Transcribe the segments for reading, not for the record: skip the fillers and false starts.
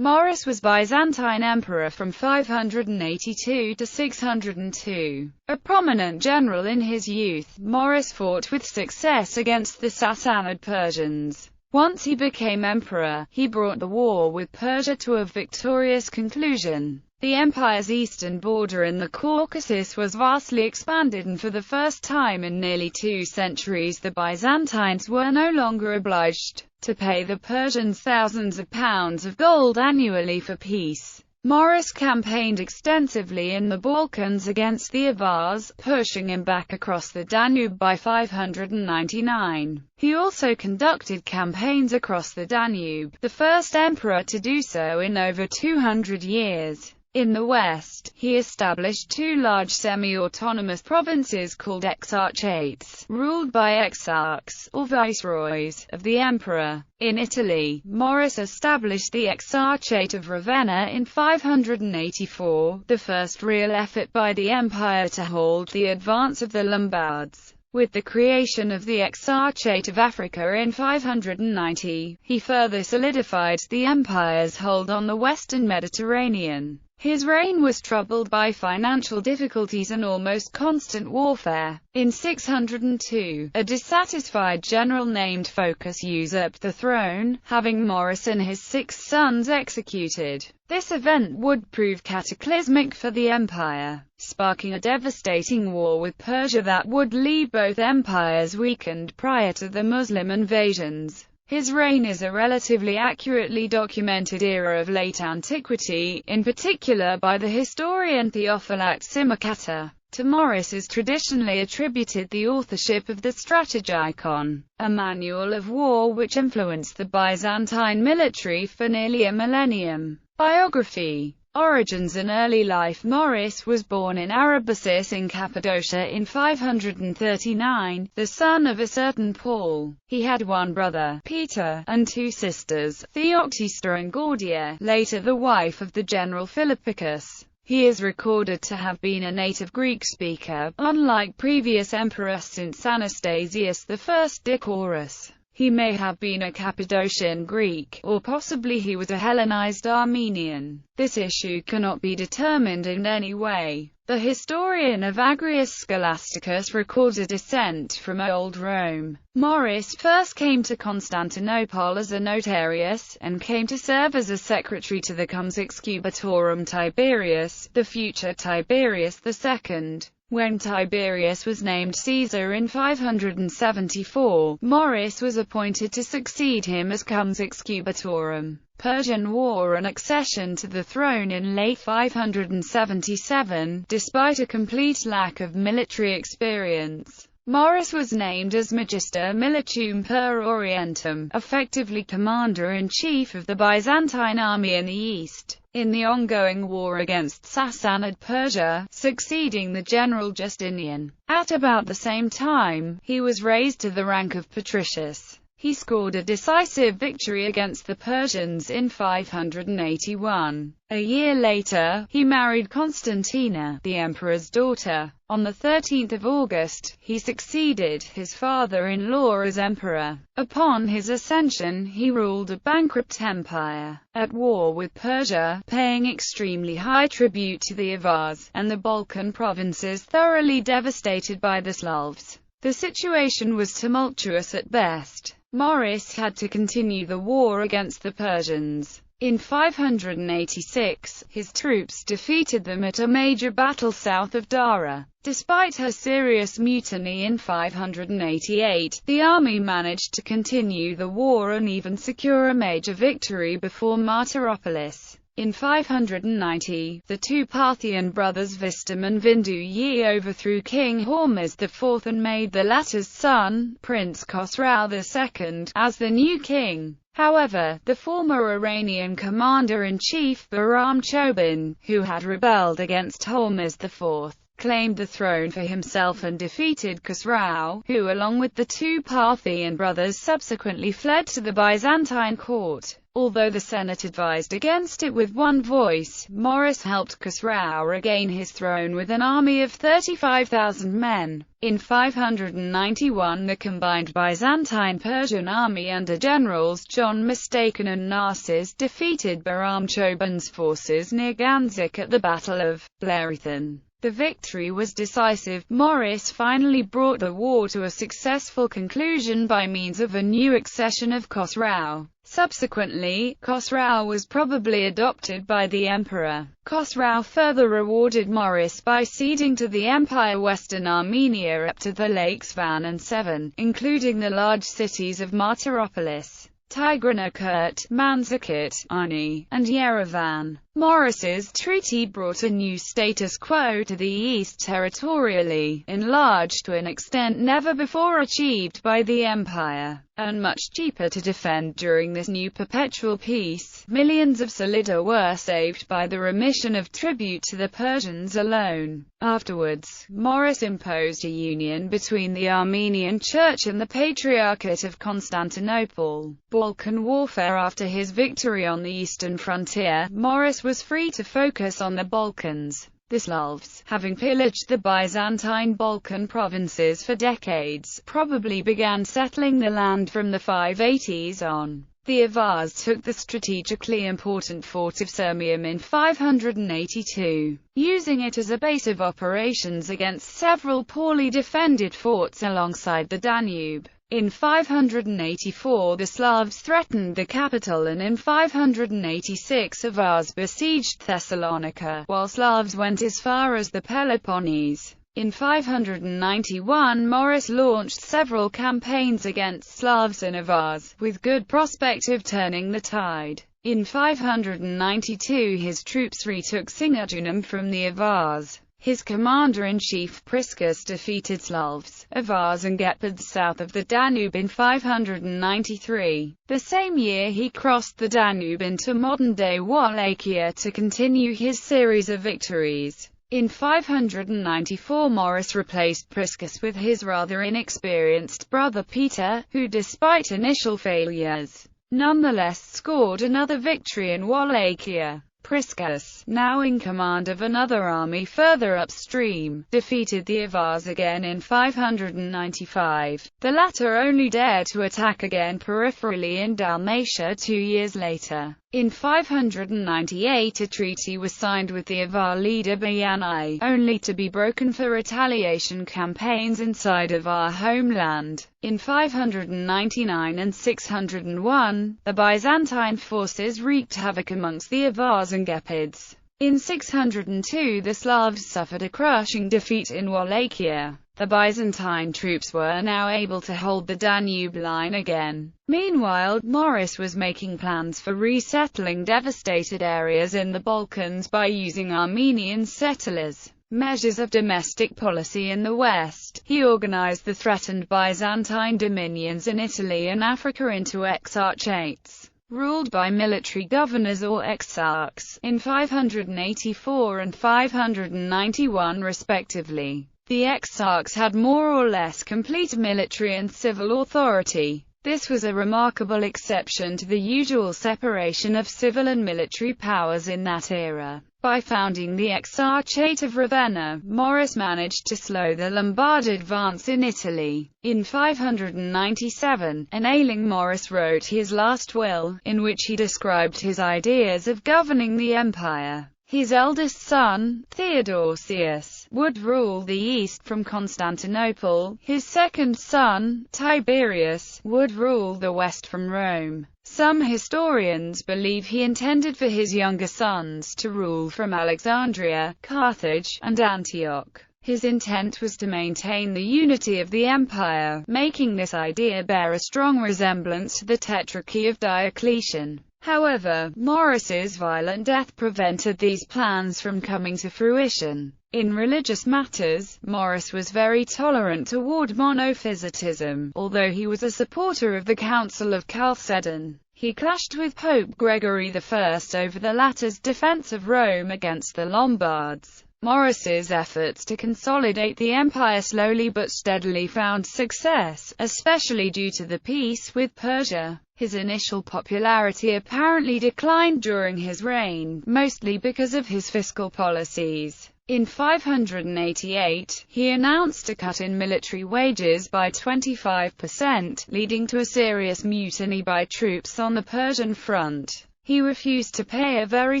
Maurice was Byzantine emperor from 582 to 602. A prominent general in his youth, Maurice fought with success against the Sassanid Persians. Once he became emperor, he brought the war with Persia to a victorious conclusion. The empire's eastern border in the Caucasus was vastly expanded, and for the first time in nearly 2 centuries the Byzantines were no longer obliged to pay the Persians thousands of pounds of gold annually for peace. Maurice campaigned extensively in the Balkans against the Avars, pushing him back across the Danube by 599. He also conducted campaigns across the Danube, the first emperor to do so in over 200 years. In the west, he established 2 large semi-autonomous provinces called exarchates, ruled by exarchs, or viceroys, of the emperor. In Italy, Maurice established the exarchate of Ravenna in 584, the first real effort by the empire to halt the advance of the Lombards. With the creation of the Exarchate of Africa in 590, he further solidified the empire's hold on the western Mediterranean. His reign was troubled by financial difficulties and almost constant warfare. In 602, a dissatisfied general named Phocas usurped the throne, having Maurice and his 6 sons executed. This event would prove cataclysmic for the empire, sparking a devastating war with Persia that would leave both empires weakened prior to the Muslim invasions. His reign is a relatively accurately documented era of late antiquity, in particular by the historian Theophylact Simocatta. To Maurice is traditionally attributed the authorship of the Strategikon, a manual of war which influenced the Byzantine military for nearly a millennium. Biography. Origins and early life. Maurice was born in Arabasis in Cappadocia in 539, the son of a certain Paul. He had 1 brother, Peter, and 2 sisters, Theoctista and Gordia, later the wife of the general Philippicus. He is recorded to have been a native Greek speaker, unlike previous emperors since Anastasius I Dicaurus. He may have been a Cappadocian Greek, or possibly he was a Hellenized Armenian. This issue cannot be determined in any way. The historian Evagrius Scholasticus records a descent from Old Rome. Maurice first came to Constantinople as a notarius, and came to serve as a secretary to the Comes Excubitorum Tiberius, the future Tiberius II. When Tiberius was named Caesar in 574, Maurice was appointed to succeed him as Comes Excubitorum. Persian War and accession to the throne in late 577, despite a complete lack of military experience. Maurice was named as Magister Militium per Orientum, effectively commander-in-chief of the Byzantine army in the east, in the ongoing war against Sassanid Persia, succeeding the general Justinian. At about the same time, he was raised to the rank of patricius. He scored a decisive victory against the Persians in 581. A year later, he married Constantina, the emperor's daughter. On 13 August, he succeeded his father-in-law as emperor. Upon his ascension, he ruled a bankrupt empire, at war with Persia, paying extremely high tribute to the Avars, and the Balkan provinces thoroughly devastated by the Slavs. The situation was tumultuous at best. Maurice had to continue the war against the Persians. In 586, his troops defeated them at a major battle south of Dara. Despite her serious mutiny in 588, the army managed to continue the war and even secure a major victory before Martyropolis. In 590, the 2 Parthian brothers Vistam and Vindu overthrew King Hormuz IV and made the latter's son, Prince Khosrau II, as the new king. However, the former Iranian commander-in-chief Bahram Chobin, who had rebelled against Hormuz IV, claimed the throne for himself and defeated Khosrau, who along with the 2 Parthian brothers subsequently fled to the Byzantine court. Although the Senate advised against it with one voice, Maurice helped Khosrau regain his throne with an army of 35,000 men. In 591 the combined Byzantine-Persian army under generals John Mistaken and Narses defeated Bahram Choban's forces near Ganzik at the Battle of Blerithon. The victory was decisive. Maurice finally brought the war to a successful conclusion by means of a new accession of Khosrau. Subsequently, Khosrau was probably adopted by the emperor. Khosrau further rewarded Maurice by ceding to the empire western Armenia up to the lakes Van and Sevan, including the large cities of Martyropolis, Tigranakert, Manzikert, Ani, and Yerevan. Maurice's treaty brought a new status quo to the east, territorially enlarged to an extent never before achieved by the empire, and much cheaper to defend during this new perpetual peace. Millions of solidi were saved by the remission of tribute to the Persians alone. Afterwards, Maurice imposed a union between the Armenian Church and the Patriarchate of Constantinople. Balkan Warfare. After his victory on the eastern frontier, Maurice was free to focus on the Balkans. The Slavs, having pillaged the Byzantine Balkan provinces for decades, probably began settling the land from the 580s on. The Avars took the strategically important fort of Sirmium in 582, using it as a base of operations against several poorly defended forts alongside the Danube. In 584 the Slavs threatened the capital, and in 586 Avars besieged Thessalonica, while Slavs went as far as the Peloponnese. In 591 Maurice launched several campaigns against Slavs and Avars, with good prospect of turning the tide. In 592 his troops retook Singurginum from the Avars. His commander-in-chief Priscus defeated Slavs, Avars and Gepids south of the Danube in 593. The same year he crossed the Danube into modern-day Wallachia to continue his series of victories. In 594 Maurice replaced Priscus with his rather inexperienced brother Peter, who despite initial failures, nonetheless scored another victory in Wallachia. Priscus, now in command of another army further upstream, defeated the Avars again in 595. The latter only dared to attack again peripherally in Dalmatia 2 years later. In 598 a treaty was signed with the Avar leader Bayanai, only to be broken for retaliation campaigns inside of our homeland. In 599 and 601, the Byzantine forces wreaked havoc amongst the Avars and Gepids. In 602 the Slavs suffered a crushing defeat in Wallachia. The Byzantine troops were now able to hold the Danube line again. Meanwhile, Maurice was making plans for resettling devastated areas in the Balkans by using Armenian settlers. Measures of domestic policy in the West. He organized the threatened Byzantine dominions in Italy and Africa into exarchates, ruled by military governors or exarchs, in 584 and 591 respectively. The exarchs had more or less complete military and civil authority. This was a remarkable exception to the usual separation of civil and military powers in that era. By founding the Exarchate of Ravenna, Maurice managed to slow the Lombard advance in Italy. In 597, an ailing Maurice wrote his last will, in which he described his ideas of governing the empire. His eldest son, Theodosius, would rule the east from Constantinople. His second son, Tiberius, would rule the west from Rome. Some historians believe he intended for his younger sons to rule from Alexandria, Carthage, and Antioch. His intent was to maintain the unity of the empire, making this idea bear a strong resemblance to the Tetrarchy of Diocletian. However, Maurice's violent death prevented these plans from coming to fruition. In religious matters, Maurice was very tolerant toward monophysitism, although he was a supporter of the Council of Chalcedon. He clashed with Pope Gregory I over the latter's defense of Rome against the Lombards. Maurice's efforts to consolidate the empire slowly but steadily found success, especially due to the peace with Persia. His initial popularity apparently declined during his reign, mostly because of his fiscal policies. In 588, he announced a cut in military wages by 25%, leading to a serious mutiny by troops on the Persian front. He refused to pay a very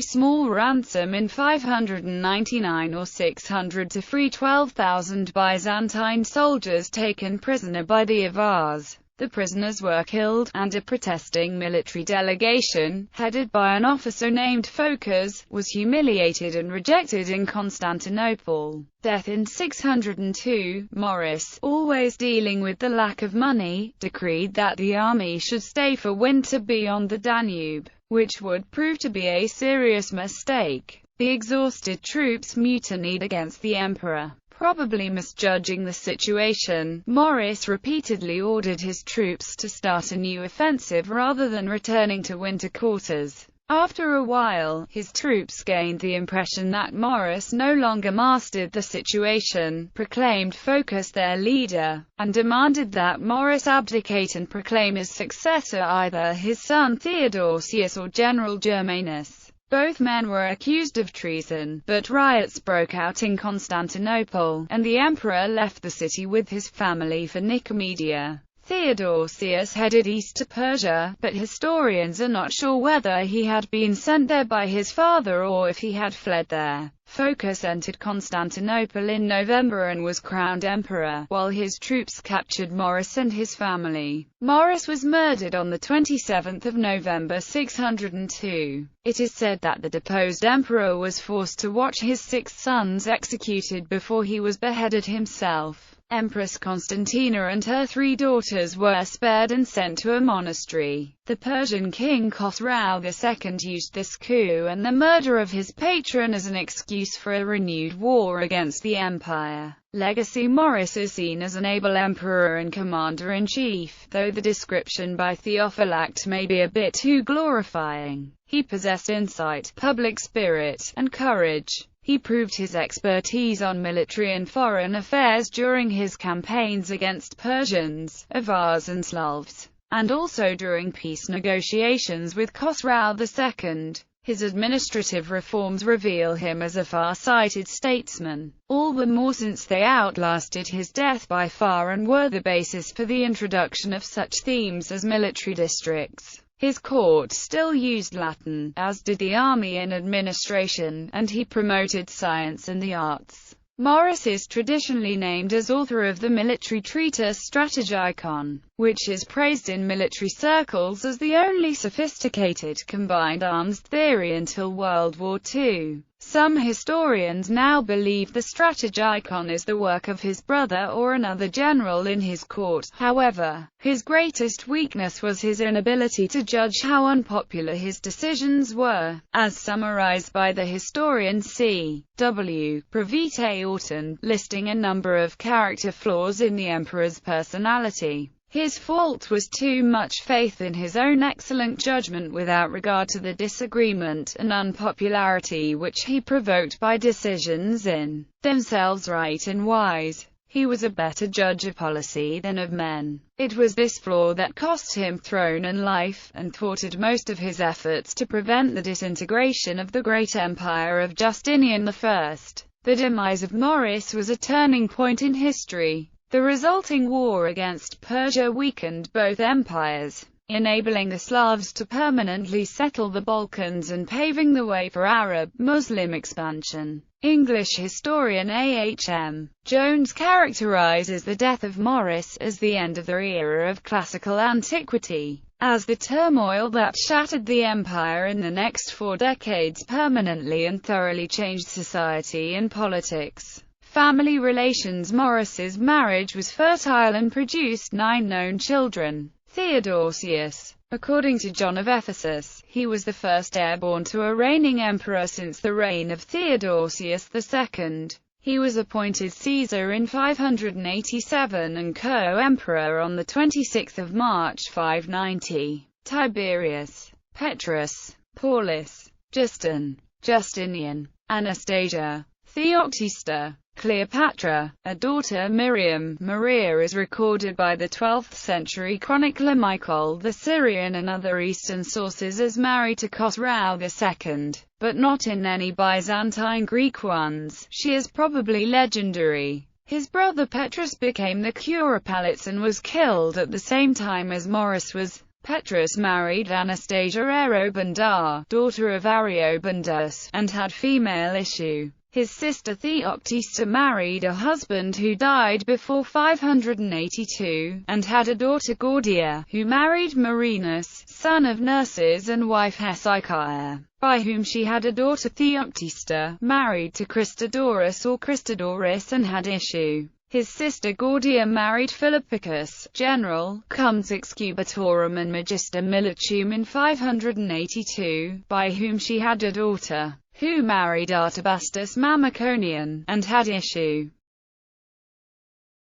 small ransom in 599 or 600 to free 12,000 Byzantine soldiers taken prisoner by the Avars. The prisoners were killed, and a protesting military delegation, headed by an officer named Phocas, was humiliated and rejected in Constantinople. Death in 602, Maurice, always dealing with the lack of money, decreed that the army should stay for winter beyond the Danube, which would prove to be a serious mistake. The exhausted troops mutinied against the emperor. Probably misjudging the situation, Maurice repeatedly ordered his troops to start a new offensive rather than returning to winter quarters. After a while, his troops gained the impression that Maurice no longer mastered the situation, proclaimed Phocas their leader, and demanded that Maurice abdicate and proclaim as successor either his son Theodosius or General Germanus. Both men were accused of treason, but riots broke out in Constantinople, and the emperor left the city with his family for Nicomedia. Theodosius headed east to Persia, but historians are not sure whether he had been sent there by his father or if he had fled there. Phocas entered Constantinople in November and was crowned emperor, while his troops captured Maurice and his family. Maurice was murdered on the 27th of November 602. It is said that the deposed emperor was forced to watch his 6 sons executed before he was beheaded himself. Empress Constantina and her 3 daughters were spared and sent to a monastery. The Persian king Khosrau II used this coup and the murder of his patron as an excuse for a renewed war against the empire. Legacy: Maurice is seen as an able emperor and commander-in-chief, though the description by Theophylact may be a bit too glorifying. He possessed insight, public spirit, and courage. He proved his expertise on military and foreign affairs during his campaigns against Persians, Avars and Slavs, and also during peace negotiations with Khosrau II. His administrative reforms reveal him as a far-sighted statesman, all the more since they outlasted his death by far and were the basis for the introduction of such themes as military districts. His court still used Latin, as did the army and administration, and he promoted science and the arts. Maurice is traditionally named as author of the military treatise Strategikon, which is praised in military circles as the only sophisticated combined arms theory until World War II. Some historians now believe the Strategikon is the work of his brother or another general in his court. However, his greatest weakness was his inability to judge how unpopular his decisions were, as summarized by the historian C.W. Pravite Orton, listing a number of character flaws in the emperor's personality. His fault was too much faith in his own excellent judgment without regard to the disagreement and unpopularity which he provoked by decisions in themselves right and wise. He was a better judge of policy than of men. It was this flaw that cost him throne and life, and thwarted most of his efforts to prevent the disintegration of the great empire of Justinian I. The demise of Morris was a turning point in history. The resulting war against Persia weakened both empires, enabling the Slavs to permanently settle the Balkans and paving the way for Arab-Muslim expansion. English historian A.H.M. Jones characterizes the death of Maurice as the end of the era of classical antiquity, as the turmoil that shattered the empire in the next 4 decades permanently and thoroughly changed society and politics. Family relations: Maurice's marriage was fertile and produced 9 known children. Theodosius. According to John of Ephesus, he was the first heir born to a reigning emperor since the reign of Theodosius II. He was appointed Caesar in 587 and co-emperor on 26 March 590. Tiberius, Petrus, Paulus, Justin, Justinian, Anastasia, Theoctista. Cleopatra, a daughter Miriam, Maria is recorded by the 12th century chronicler Michael the Syrian and other Eastern sources as married to Khosrau II, but not in any Byzantine Greek ones. She is probably legendary. His brother Petrus became the Curopalates and was killed at the same time as Maurice was. Petrus married Anastasia Arobundar, daughter of Ariobandas, and had female issue. His sister Theoctista married a husband who died before 582, and had a daughter Gordia, who married Marinus, son of Nerses and wife Hesychia, by whom she had a daughter Theoctista, married to Christodorus or Christodoris and had issue. His sister Gordia married Philippicus, general, cum excubatorum and magister militum in 582, by whom she had a daughter, who married Artabastus Mamiconian, and had issue.